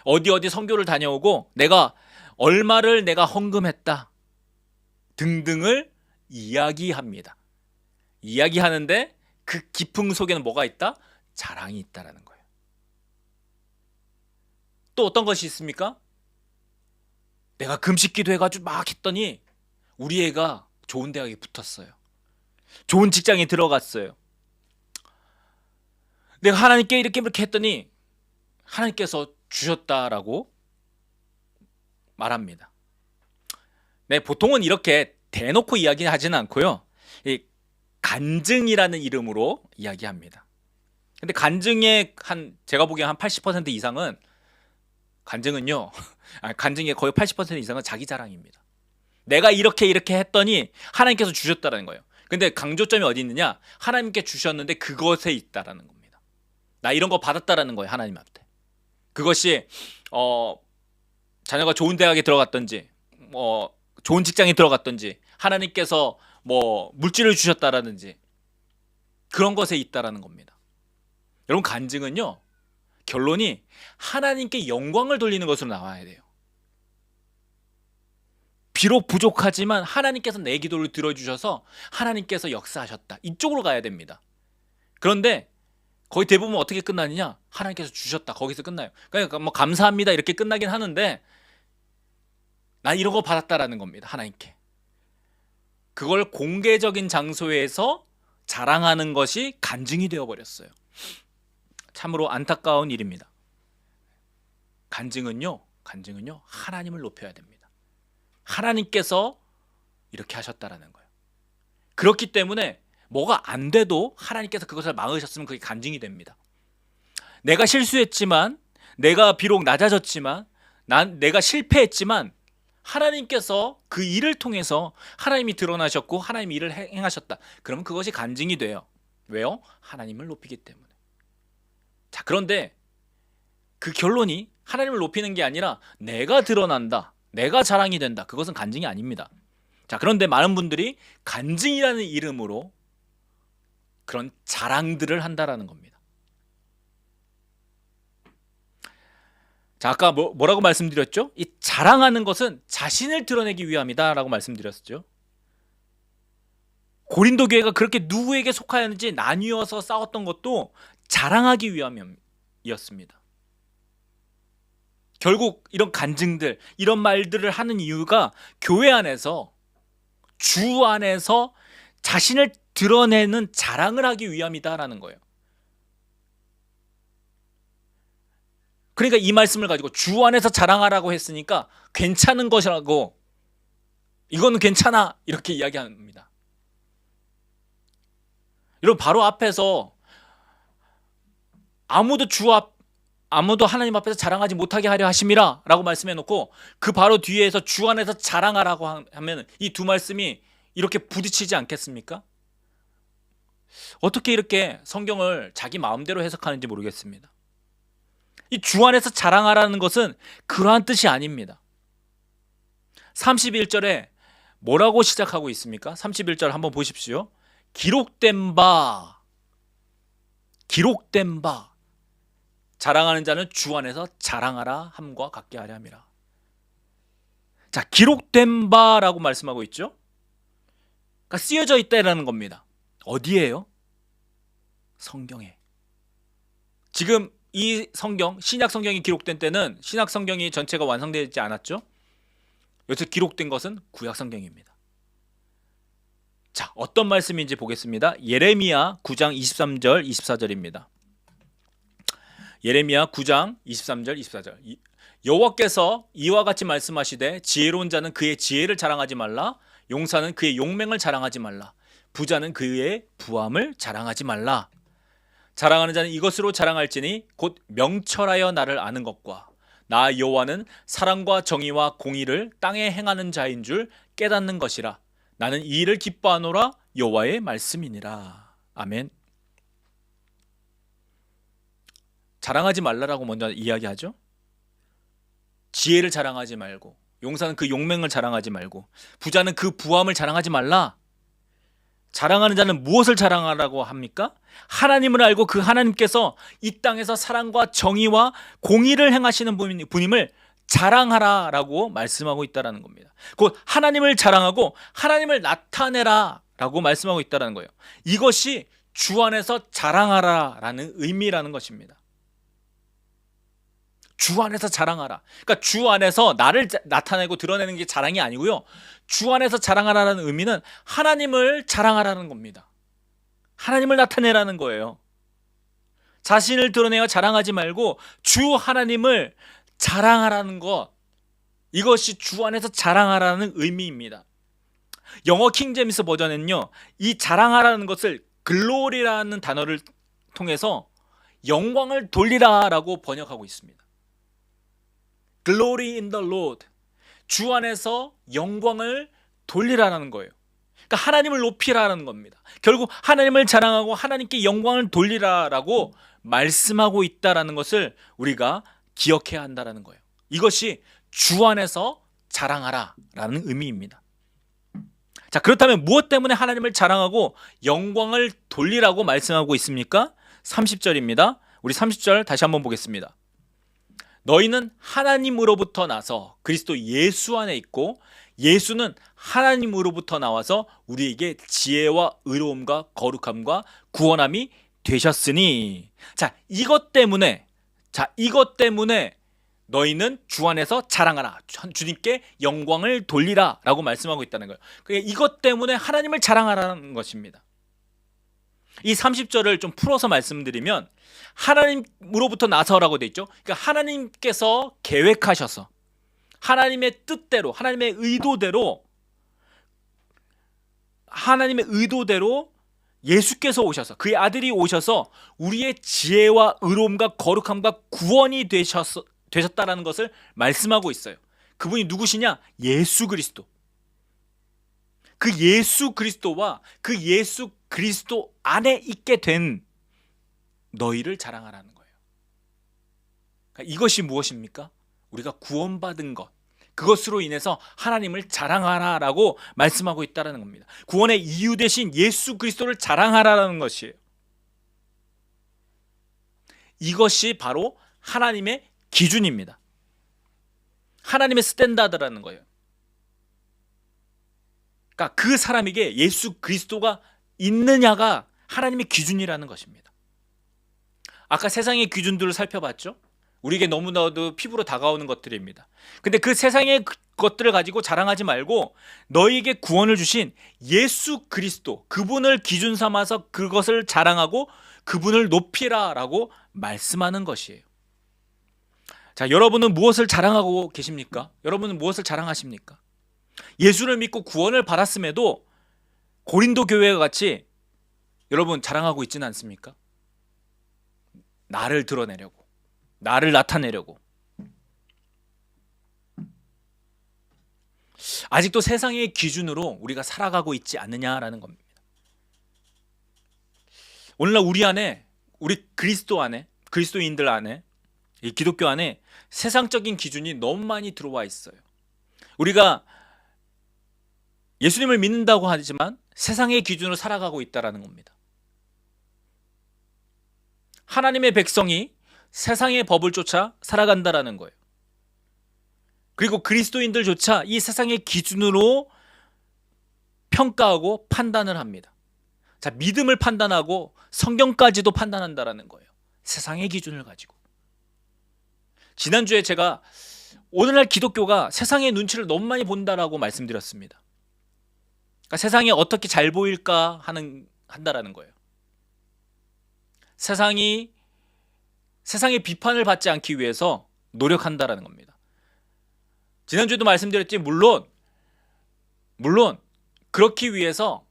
어디 선교를 다녀오고 내가 얼마를 내가 헌금했다. 등등을 이야기합니다. 이야기하는데 그 깊음 속에는 뭐가 있다? 자랑이 있다라는 거예요. 또 어떤 것이 있습니까? 내가 금식 기도해가지고 막 했더니 우리 애가 좋은 대학에 붙었어요. 좋은 직장에 들어갔어요. 내가 하나님께 이렇게 했더니 하나님께서 주셨다라고 말합니다. 네, 보통은 이렇게 대놓고 이야기하지는 않고요. 이 간증이라는 이름으로 이야기합니다. 근데 간증의 제가 보기엔 한 80% 이상은 간증은요. 간증의 거의 80% 이상은 자기 자랑입니다. 내가 이렇게 했더니 하나님께서 주셨다라는 거예요. 근데 강조점이 어디 있느냐? 하나님께 주셨는데 그것에 있다라는 겁니다. 나 이런 거 받았다라는 거예요. 하나님 앞에. 그것이 자녀가 좋은 대학에 들어갔든지 좋은 직장에 들어갔든지 하나님께서 물질을 주셨다라든지 그런 것에 있다라는 겁니다. 여러분, 간증은요, 결론이 하나님께 영광을 돌리는 것으로 나와야 돼요. 비록 부족하지만 하나님께서 내 기도를 들어주셔서 하나님께서 역사하셨다. 이쪽으로 가야 됩니다. 그런데 거의 대부분 어떻게 끝나느냐? 하나님께서 주셨다. 거기서 끝나요. 그러니까 감사합니다 이렇게 끝나긴 하는데 난 이런 거 받았다라는 겁니다. 하나님께. 그걸 공개적인 장소에서 자랑하는 것이 간증이 되어버렸어요. 참으로 안타까운 일입니다. 간증은요 하나님을 높여야 됩니다. 하나님께서 이렇게 하셨다라는 거예요. 그렇기 때문에 뭐가 안 돼도 하나님께서 그것을 막으셨으면 그게 간증이 됩니다. 내가 실수했지만, 내가 비록 낮아졌지만, 내가 실패했지만 하나님께서 그 일을 통해서 하나님이 드러나셨고 하나님이 일을 행하셨다. 그러면 그것이 간증이 돼요. 왜요? 하나님을 높이기 때문에. 자, 그런데 그 결론이 하나님을 높이는 게 아니라 내가 드러난다, 내가 자랑이 된다. 그것은 간증이 아닙니다. 자, 그런데 많은 분들이 간증이라는 이름으로 그런 자랑들을 한다라는 겁니다. 자, 아까 뭐라고 말씀드렸죠? 이 자랑하는 것은 자신을 드러내기 위함이다 라고 말씀드렸죠. 고린도 교회가 그렇게 누구에게 속하였는지 나뉘어서 싸웠던 것도 자랑하기 위함이었습니다. 결국 이런 간증들, 이런 말들을 하는 이유가 교회 안에서, 주 안에서 자신을 드러내는 자랑을 하기 위함이다라는 거예요. 그러니까 이 말씀을 가지고 주 안에서 자랑하라고 했으니까 괜찮은 것이라고, 이거는 괜찮아 이렇게 이야기합니다. 여러분, 바로 앞에서 아무도 하나님 앞에서 자랑하지 못하게 하려 하심이라 라고 말씀해놓고 그 바로 뒤에서 주 안에서 자랑하라고 하면 이 두 말씀이 이렇게 부딪히지 않겠습니까? 어떻게 이렇게 성경을 자기 마음대로 해석하는지 모르겠습니다. 이 주 안에서 자랑하라는 것은 그러한 뜻이 아닙니다. 31절에 뭐라고 시작하고 있습니까? 31절 한번 보십시오. 기록된 바 자랑하는 자는 주 안에서 자랑하라 함과 같게 하려 함이라. 자, 기록된 바라고 말씀하고 있죠. 그러니까 쓰여져 있다라는 겁니다. 어디에요? 성경에. 지금 이 성경, 신약 성경이 기록된 때는 신약 성경이 전체가 완성되지 않았죠. 여기서 기록된 것은 구약 성경입니다. 자, 어떤 말씀인지 보겠습니다. 예레미야 9장 23절 24절입니다. 예레미야 9장 23절 24절. 여호와께서 이와 같이 말씀하시되 지혜로운 자는 그의 지혜를 자랑하지 말라. 용사는 그의 용맹을 자랑하지 말라. 부자는 그의 부함을 자랑하지 말라. 자랑하는 자는 이것으로 자랑할지니 곧 명철하여 나를 아는 것과 나 여호와는 사랑과 정의와 공의를 땅에 행하는 자인 줄 깨닫는 것이라. 나는 이 일을 기뻐하노라. 여호와의 말씀이니라. 아멘. 자랑하지 말라라고 먼저 이야기하죠. 지혜를 자랑하지 말고, 용사는 그 용맹을 자랑하지 말고, 부자는 그 부함을 자랑하지 말라. 자랑하는 자는 무엇을 자랑하라고 합니까? 하나님을 알고 그 하나님께서 이 땅에서 사랑과 정의와 공의를 행하시는 분임을 자랑하라라고 말씀하고 있다는 겁니다. 곧 하나님을 자랑하고 하나님을 나타내라라고 말씀하고 있다는 거예요. 이것이 주 안에서 자랑하라라는 의미라는 것입니다. 주 안에서 자랑하라. 그러니까 주 안에서 나를 나타내고 드러내는 게 자랑이 아니고요. 주 안에서 자랑하라는 의미는 하나님을 자랑하라는 겁니다. 하나님을 나타내라는 거예요. 자신을 드러내어 자랑하지 말고 주 하나님을 자랑하라는 것. 이것이 주 안에서 자랑하라는 의미입니다. 영어 킹제임스 버전은요, 이 자랑하라는 것을 글로리라는 단어를 통해서 영광을 돌리라라고 번역하고 있습니다. Glory in the Lord. 주 안에서 영광을 돌리라는 거예요. 그러니까 하나님을 높이라는 겁니다. 결국 하나님을 자랑하고 하나님께 영광을 돌리라라고 말씀하고 있다라는 것을 우리가 기억해야 한다라는 거예요. 이것이 주 안에서 자랑하라라는 의미입니다. 자, 그렇다면 무엇 때문에 하나님을 자랑하고 영광을 돌리라고 말씀하고 있습니까? 30절입니다. 우리 30절 다시 한번 보겠습니다. 너희는 하나님으로부터 나서 그리스도 예수 안에 있고 예수는 하나님으로부터 나와서 우리에게 지혜와 의로움과 거룩함과 구원함이 되셨으니. 이것 때문에 너희는 주 안에서 자랑하라. 주님께 영광을 돌리라 라고 말씀하고 있다는 거예요. 그러니까 이것 때문에 하나님을 자랑하라는 것입니다. 이 30절을 좀 풀어서 말씀드리면 하나님으로부터 나서라고 되어 있죠. 그러니까 하나님께서 계획하셔서 하나님의 뜻대로 하나님의 의도대로 예수께서 오셔서 그의 아들이 오셔서 우리의 지혜와 의로움과 거룩함과 구원이 되셨다라는 것을 말씀하고 있어요. 그분이 누구시냐? 예수 그리스도. 그 예수 그리스도와 그 예수 그리스도 안에 있게 된 너희를 자랑하라는 거예요. 그러니까 이것이 무엇입니까? 우리가 구원받은 것, 그것으로 인해서 하나님을 자랑하라라고 말씀하고 있다는 겁니다. 구원의 이유 되신 예수 그리스도를 자랑하라는 것이에요. 이것이 바로 하나님의 기준입니다. 하나님의 스탠다드라는 거예요. 그러니까 그 사람에게 예수 그리스도가 있느냐가 하나님의 기준이라는 것입니다. 아까 세상의 기준들을 살펴봤죠? 우리에게 너무나도 피부로 다가오는 것들입니다. 근데 그 세상의 것들을 가지고 자랑하지 말고 너희에게 구원을 주신 예수 그리스도, 그분을 기준 삼아서 그것을 자랑하고 그분을 높이라라고 말씀하는 것이에요. 자, 여러분은 무엇을 자랑하고 계십니까? 여러분은 무엇을 자랑하십니까? 예수를 믿고 구원을 받았음에도 고린도 교회와 같이 여러분 자랑하고 있지는 않습니까? 나를 드러내려고, 나를 나타내려고. 아직도 세상의 기준으로 우리가 살아가고 있지 않느냐라는 겁니다. 오늘날 우리 그리스도 안에, 그리스도인들 안에, 이 기독교 안에 세상적인 기준이 너무 많이 들어와 있어요. 우리가 예수님을 믿는다고 하지만 세상의 기준으로 살아가고 있다는 겁니다. 하나님의 백성이 세상의 법을 쫓아 살아간다라는 거예요. 그리고 그리스도인들조차 이 세상의 기준으로 평가하고 판단을 합니다. 자, 믿음을 판단하고 성경까지도 판단한다라는 거예요. 세상의 기준을 가지고. 지난주에 제가 오늘날 기독교가 세상의 눈치를 너무 많이 본다라고 말씀드렸습니다. 그러니까 세상에 어떻게 잘 보일까 한다라는 거예요. 세상의 비판을 받지 않기 위해서 노력한다라는 겁니다. 지난주에도 말씀드렸지, 물론 그렇기 위해서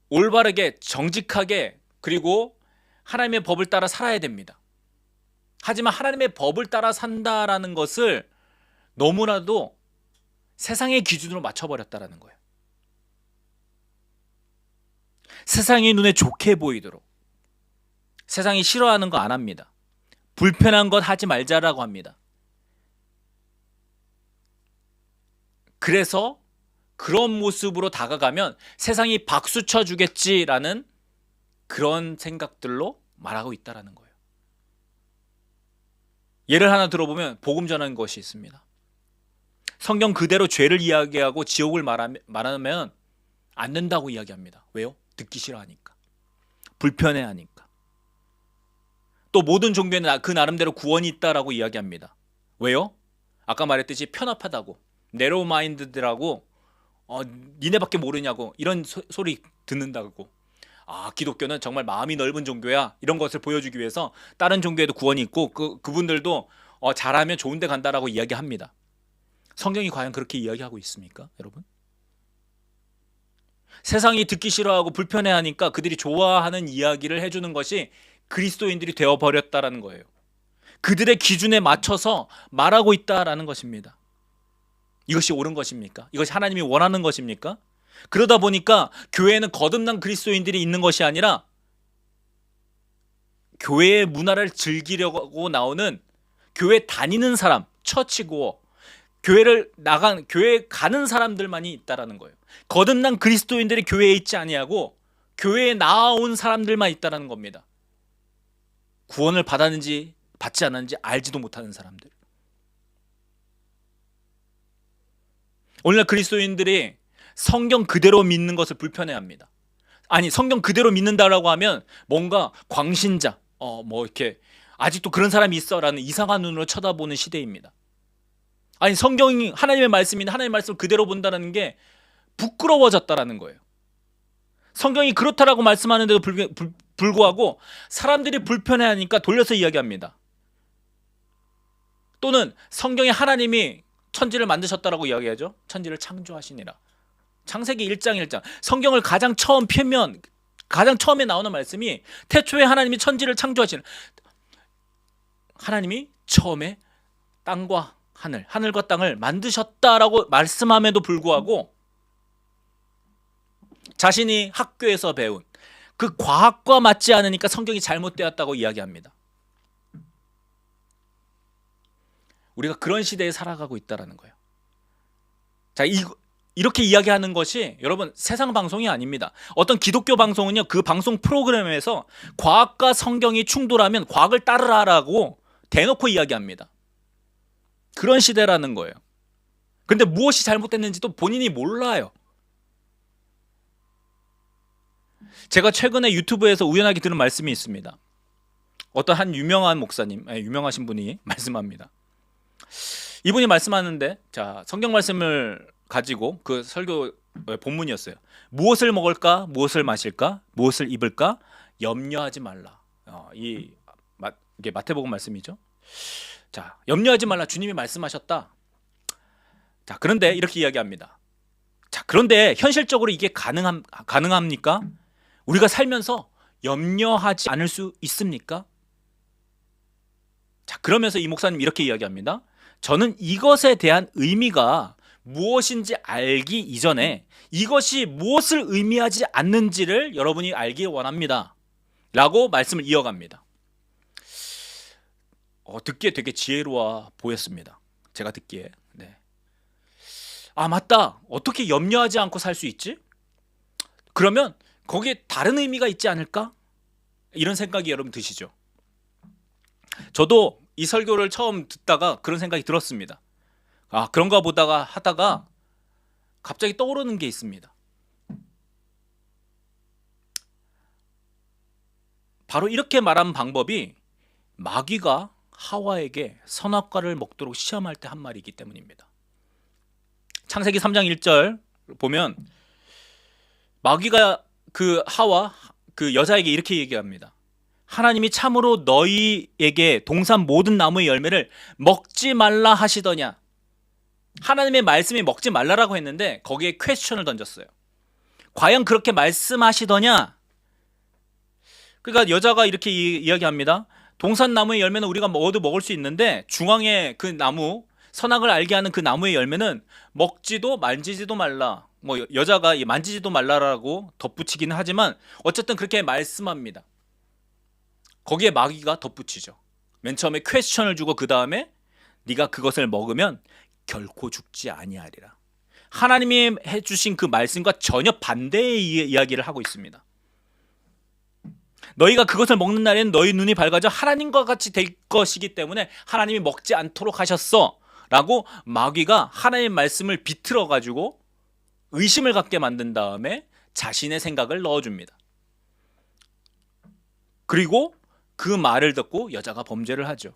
올바르게 정직하게 그리고 하나님의 법을 따라 살아야 됩니다. 하지만 하나님의 법을 따라 산다라는 것을 너무나도 세상의 기준으로 맞춰버렸다라는 거예요. 세상의 눈에 좋게 보이도록, 세상이 싫어하는 거 안 합니다. 불편한 것 하지 말자라고 합니다. 그래서 그런 모습으로 다가가면 세상이 박수 쳐주겠지라는 그런 생각들로 말하고 있다라는 거예요. 예를 하나 들어보면 복음 전하는 것이 있습니다. 성경 그대로 죄를 이야기하고 지옥을 말하면 안 된다고 이야기합니다. 왜요? 듣기 싫어하니까. 불편해하니까. 또 모든 종교에는 그 나름대로 구원이 있다라고 이야기합니다. 왜요? 아까 말했듯이 편협하다고, 네로우 마인드들하고 니네밖에 모르냐고 이런 소리 듣는다고. 기독교는 정말 마음이 넓은 종교야, 이런 것을 보여주기 위해서 다른 종교에도 구원이 있고 그분들도 잘하면 좋은 데 간다라고 이야기합니다. 성경이 과연 그렇게 이야기하고 있습니까, 여러분? 세상이 듣기 싫어하고 불편해하니까 그들이 좋아하는 이야기를 해주는 것이 그리스도인들이 되어버렸다라는 거예요. 그들의 기준에 맞춰서 말하고 있다라는 것입니다. 이것이 옳은 것입니까? 이것이 하나님이 원하는 것입니까? 그러다 보니까 교회에는 거듭난 그리스도인들이 있는 것이 아니라 교회의 문화를 즐기려고 나오는 교회 다니는 사람, 처치고 교회에 가는 사람들만이 있다라는 거예요. 거듭난 그리스도인들이 교회에 있지 아니하고 교회에 나아온 사람들만 있다라는 겁니다. 구원을 받았는지 받지 않았는지 알지도 못하는 사람들. 오늘날 그리스도인들이 성경 그대로 믿는 것을 불편해합니다. 아니, 성경 그대로 믿는다라고 하면 뭔가 광신자, 이렇게 아직도 그런 사람이 있어라는 이상한 눈으로 쳐다보는 시대입니다. 아니, 성경이 하나님의 말씀인데 하나님의 말씀을 그대로 본다는 게 부끄러워졌다라는 거예요. 성경이 그렇다라고 말씀하는데도 불구하고 사람들이 불편해하니까 돌려서 이야기합니다. 또는 성경에 하나님이 천지를 만드셨다라고 이야기하죠. 천지를 창조하시니라. 창세기 1장 1장. 성경을 가장 처음에 나오는 말씀이 태초에 하나님이 천지를 창조하시니라. 하나님이 처음에 땅과 하늘과 땅을 만드셨다라고 말씀함에도 불구하고 자신이 학교에서 배운 그 과학과 맞지 않으니까 성경이 잘못되었다고 이야기합니다. 우리가 그런 시대에 살아가고 있다는 거예요. 자, 이렇게 이야기하는 것이 여러분 세상 방송이 아닙니다. 어떤 기독교 방송은요, 그 방송 프로그램에서 과학과 성경이 충돌하면 과학을 따르라라고 대놓고 이야기합니다. 그런 시대라는 거예요. 그런데 무엇이 잘못됐는지도 본인이 몰라요. 제가 최근에 유튜브에서 우연하게 들은 말씀이 있습니다. 어떤 한 유명한 목사님, 유명하신 분이 말씀합니다. 이분이 말씀하는데, 자, 성경 말씀을 가지고 그 설교 본문이었어요. 무엇을 먹을까, 무엇을 마실까, 무엇을 입을까 염려하지 말라. 이게 마태복음 말씀이죠. 자, 염려하지 말라, 주님이 말씀하셨다. 자, 그런데 이렇게 이야기합니다. 자, 그런데 현실적으로 이게 가능합니까? 우리가 살면서 염려하지 않을 수 있습니까? 자, 그러면서 이 목사님 이렇게 이야기합니다. 저는 이것에 대한 의미가 무엇인지 알기 이전에 이것이 무엇을 의미하지 않는지를 여러분이 알기 원합니다. 라고 말씀을 이어갑니다. 듣기에 되게 지혜로워 보였습니다. 제가 듣기에. 네. 맞다. 어떻게 염려하지 않고 살 수 있지? 그러면 거기에 다른 의미가 있지 않을까? 이런 생각이 여러분 드시죠? 저도 이 설교를 처음 듣다가 그런 생각이 들었습니다. 그런가 보다가 하다가 갑자기 떠오르는 게 있습니다. 바로 이렇게 말한 방법이 마귀가 하와에게 선악과를 먹도록 시험할 때 한 말이기 때문입니다. 창세기 3장 1절 보면 마귀가 그 하와 그 여자에게 이렇게 얘기합니다. 하나님이 참으로 너희에게 동산 모든 나무의 열매를 먹지 말라 하시더냐. 하나님의 말씀이 먹지 말라라고 했는데 거기에 퀘스천을 던졌어요. 과연 그렇게 말씀하시더냐? 그러니까 여자가 이렇게 이야기합니다. 동산 나무의 열매는 우리가 모두 먹을 수 있는데 중앙에 그 나무, 선악을 알게 하는 그 나무의 열매는 먹지도 만지지도 말라. 여자가 만지지도 말라라고 덧붙이기는 하지만 어쨌든 그렇게 말씀합니다. 거기에 마귀가 덧붙이죠. 맨 처음에 퀘스천을 주고 그 다음에 네가 그것을 먹으면 결코 죽지 아니하리라. 하나님이 해주신 그 말씀과 전혀 반대의 이야기를 하고 있습니다. 너희가 그것을 먹는 날에는 너희 눈이 밝아져 하나님과 같이 될 것이기 때문에 하나님이 먹지 않도록 하셨어 라고 마귀가 하나님의 말씀을 비틀어 가지고 의심을 갖게 만든 다음에 자신의 생각을 넣어줍니다. 그리고 그 말을 듣고 여자가 범죄를 하죠.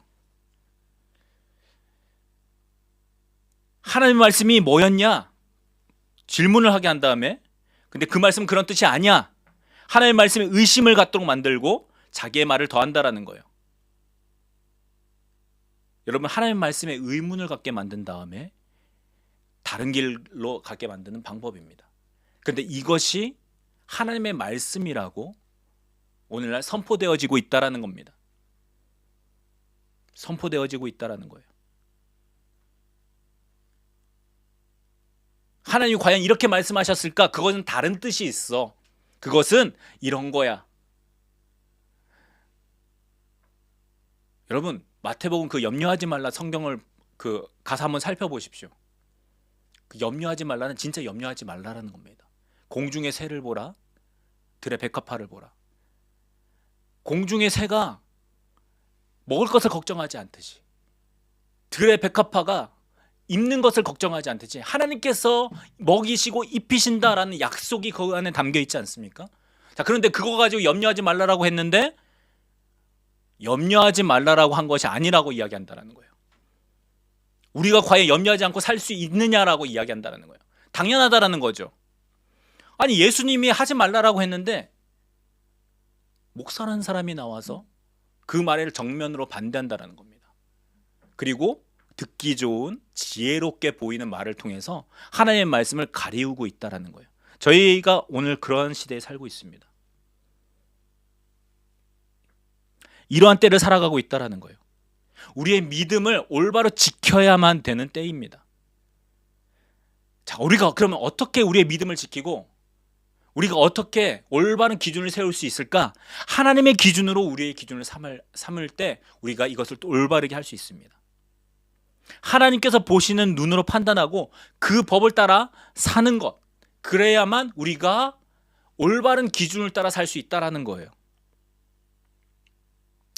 하나님의 말씀이 뭐였냐? 질문을 하게 한 다음에 근데 그 말씀은 그런 뜻이 아니야. 하나님의 말씀에 의심을 갖도록 만들고 자기의 말을 더한다라는 거예요. 여러분, 하나님의 말씀에 의문을 갖게 만든 다음에 다른 길로 가게 만드는 방법입니다. 그런데 이것이 하나님의 말씀이라고 오늘날 선포되어지고 있다라는 겁니다. 선포되어지고 있다라는 거예요. 하나님이 과연 이렇게 말씀하셨을까? 그것은 다른 뜻이 있어. 그것은 이런 거야. 여러분, 마태복음 그 염려하지 말라 성경을 그 가사 한번 살펴보십시오. 그 염려하지 말라는 진짜 염려하지 말라라는 겁니다. 공중의 새를 보라, 들의 백합화를 보라. 공중의 새가 먹을 것을 걱정하지 않듯이, 들의 백합화가 입는 것을 걱정하지 않듯이 하나님께서 먹이시고 입히신다라는 약속이 그 안에 담겨 있지 않습니까? 자, 그런데 그거 가지고 염려하지 말라라고 했는데 염려하지 말라라고 한 것이 아니라고 이야기한다는 거예요. 우리가 과연 염려하지 않고 살 수 있느냐라고 이야기한다는 거예요. 당연하다라는 거죠. 아니, 예수님이 하지 말라라고 했는데 목사라는 사람이 나와서 그 말을 정면으로 반대한다는 겁니다. 그리고 듣기 좋은 지혜롭게 보이는 말을 통해서 하나님의 말씀을 가리우고 있다는 거예요. 저희가 오늘 그런 시대에 살고 있습니다. 이러한 때를 살아가고 있다는 거예요. 우리의 믿음을 올바로 지켜야만 되는 때입니다. 자, 우리가 그러면 어떻게 우리의 믿음을 지키고 우리가 어떻게 올바른 기준을 세울 수 있을까? 하나님의 기준으로 우리의 기준을 삼을 때 우리가 이것을 또 올바르게 할 수 있습니다. 하나님께서 보시는 눈으로 판단하고 그 법을 따라 사는 것, 그래야만 우리가 올바른 기준을 따라 살 수 있다는 거예요.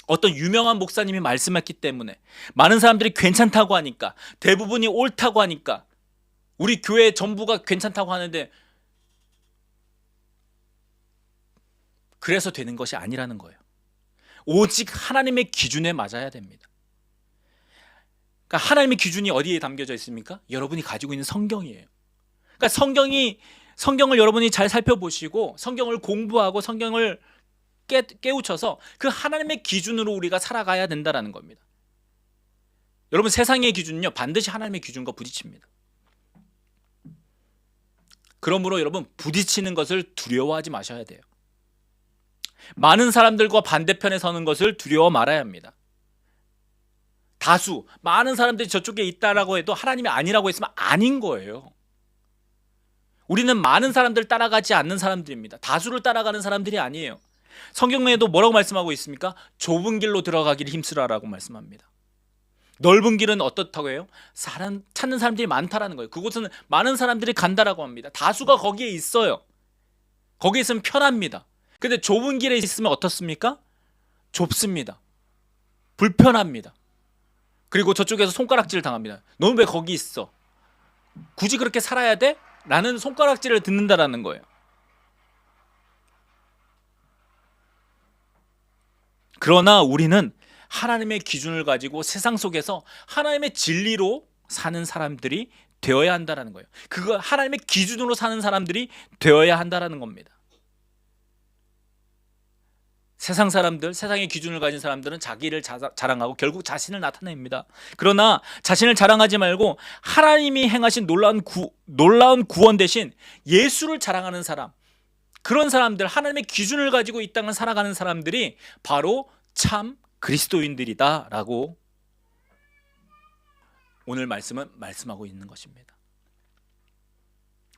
어떤 유명한 목사님이 말씀했기 때문에 많은 사람들이 괜찮다고 하니까, 대부분이 옳다고 하니까, 우리 교회 전부가 괜찮다고 하는데 그래서 되는 것이 아니라는 거예요. 오직 하나님의 기준에 맞아야 됩니다. 그러니까 하나님의 기준이 어디에 담겨져 있습니까? 여러분이 가지고 있는 성경이에요. 그러니까 성경을 여러분이 잘 살펴보시고 성경을 공부하고 성경을 깨우쳐서 그 하나님의 기준으로 우리가 살아가야 된다는 겁니다. 여러분, 세상의 기준은요 반드시 하나님의 기준과 부딪힙니다. 그러므로 여러분, 부딪히는 것을 두려워하지 마셔야 돼요. 많은 사람들과 반대편에 서는 것을 두려워 말아야 합니다. 다수, 많은 사람들이 저쪽에 있다라고 해도 하나님이 아니라고 했으면 아닌 거예요. 우리는 많은 사람들 따라가지 않는 사람들입니다. 다수를 따라가는 사람들이 아니에요. 성경에도 뭐라고 말씀하고 있습니까? 좁은 길로 들어가기를 힘쓰라라고 말씀합니다. 넓은 길은 어떻다고 해요? 찾는 사람들이 많다라는 거예요. 그곳은 많은 사람들이 간다라고 합니다. 다수가 거기에 있어요. 거기에 있으면 편합니다. 근데 좁은 길에 있으면 어떻습니까? 좁습니다. 불편합니다. 그리고 저쪽에서 손가락질을 당합니다. 너는 왜 거기 있어? 굳이 그렇게 살아야 돼? 라는 손가락질을 듣는다라는 거예요. 그러나 우리는 하나님의 기준을 가지고 세상 속에서 하나님의 진리로 사는 사람들이 되어야 한다는 거예요. 그거 하나님의 기준으로 사는 사람들이 되어야 한다는 겁니다. 세상 사람들, 세상의 기준을 가진 사람들은 자기를 자랑하고 결국 자신을 나타냅니다. 그러나 자신을 자랑하지 말고 하나님이 행하신 놀라운 구원 대신 예수를 자랑하는 사람, 그런 사람들, 하나님의 기준을 가지고 이 땅을 살아가는 사람들이 바로 참 그리스도인들이다라고 오늘 말씀은 말씀하고 있는 것입니다.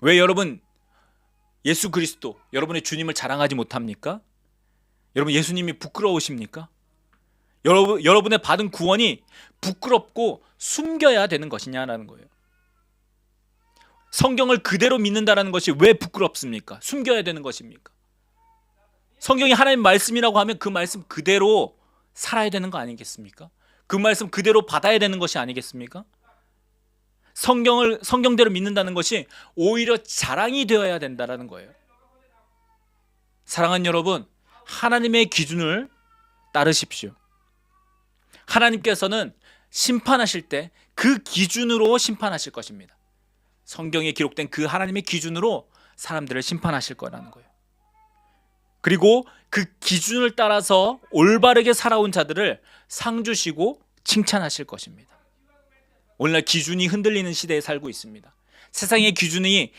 왜 여러분 예수 그리스도, 여러분의 주님을 자랑하지 못합니까? 여러분, 예수님이 부끄러우십니까? 여러분의 받은 구원이 부끄럽고 숨겨야 되는 것이냐라는 거예요. 성경을 그대로 믿는다는 것이 왜 부끄럽습니까? 숨겨야 되는 것입니까? 성경이 하나님 말씀이라고 하면 그 말씀 그대로 살아야 되는 거 아니겠습니까? 그 말씀 그대로 받아야 되는 것이 아니겠습니까? 성경대로 믿는다는 것이 오히려 자랑이 되어야 된다는 거예요. 사랑하는 여러분, 하나님의 기준을 따르십시오. 하나님께서는 심판하실 때 그 기준으로 심판하실 것입니다. 성경에 기록된 그 하나님의 기준으로 사람들을 심판하실 거라는 거예요. 그리고 그 기준을 따라서 올바르게 살아온 자들을 상 주시고 칭찬하실 것입니다. 오늘날 기준이 흔들리는 시대에 살고 있습니다. 세상의 기준이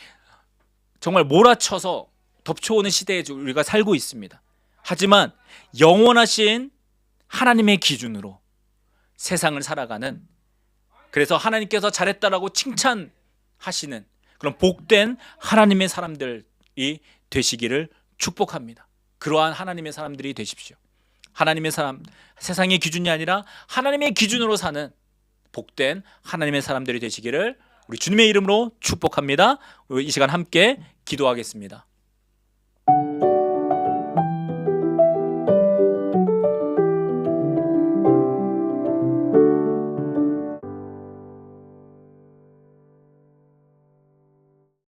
정말 몰아쳐서 덮쳐오는 시대에 우리가 살고 있습니다. 하지만 영원하신 하나님의 기준으로 세상을 살아가는, 그래서 하나님께서 잘했다라고 칭찬하시는 그런 복된 하나님의 사람들이 되시기를 축복합니다. 그러한 하나님의 사람들이 되십시오. 하나님의 사람, 세상의 기준이 아니라 하나님의 기준으로 사는 복된 하나님의 사람들이 되시기를 우리 주님의 이름으로 축복합니다. 이 시간 함께 기도하겠습니다.